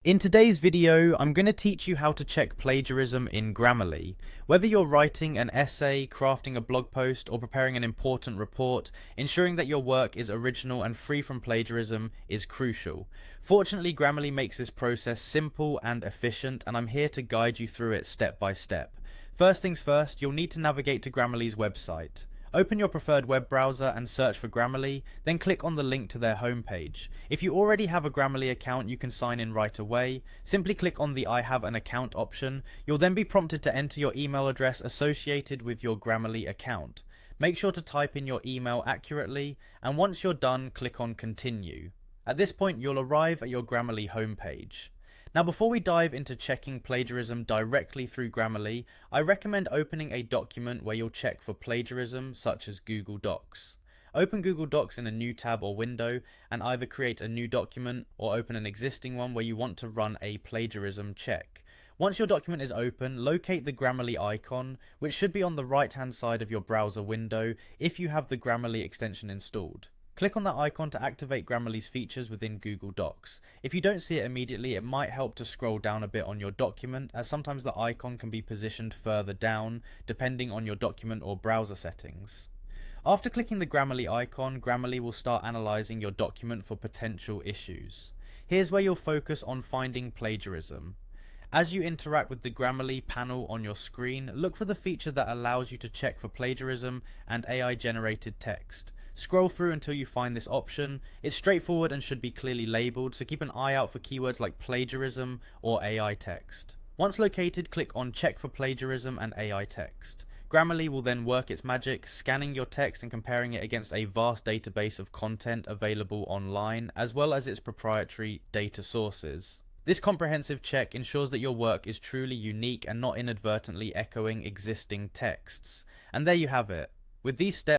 In today's video, I'm going to teach you how to check plagiarism in Grammarly. Whether you're writing an essay, crafting a blog post, or preparing an important report, ensuring that your work is original and free from plagiarism is crucial. Fortunately, Grammarly makes this process simple and efficient, and I'm here to guide you through it step by step. First things first, you'll need to navigate to Grammarly's website. Open your preferred web browser and search for Grammarly, then click on the link to their homepage. If you already have a Grammarly account, you can sign in right away. Simply click on the I have an account option. You'll then be prompted to enter your email address associated with your Grammarly account. Make sure to type in your email accurately, and once you're done, click on continue. At this point, you'll arrive at your Grammarly homepage. Now, before we dive into checking plagiarism directly through Grammarly, I recommend opening a document where you'll check for plagiarism, such as Google Docs. Open Google Docs in a new tab or window and either create a new document or open an existing one where you want to run a plagiarism check. Once your document is open, locate the Grammarly icon, which should be on the right-hand side of your browser window if you have the Grammarly extension installed. Click on that icon to activate Grammarly's features within Google Docs. If you don't see it immediately, it might help to scroll down a bit on your document, as sometimes the icon can be positioned further down, depending on your document or browser settings. After clicking the Grammarly icon, Grammarly will start analysing your document for potential issues. Here's where you'll focus on finding plagiarism. As you interact with the Grammarly panel on your screen, look for the feature that allows you to check for plagiarism and AI-generated text. Scroll through until you find this option. It's straightforward and should be clearly labelled, so keep an eye out for keywords like plagiarism or AI text. Once located, click on Check for Plagiarism and AI Text. Grammarly will then work its magic, scanning your text and comparing it against a vast database of content available online, as well as its proprietary data sources. This comprehensive check ensures that your work is truly unique and not inadvertently echoing existing texts. And there you have it. With these steps,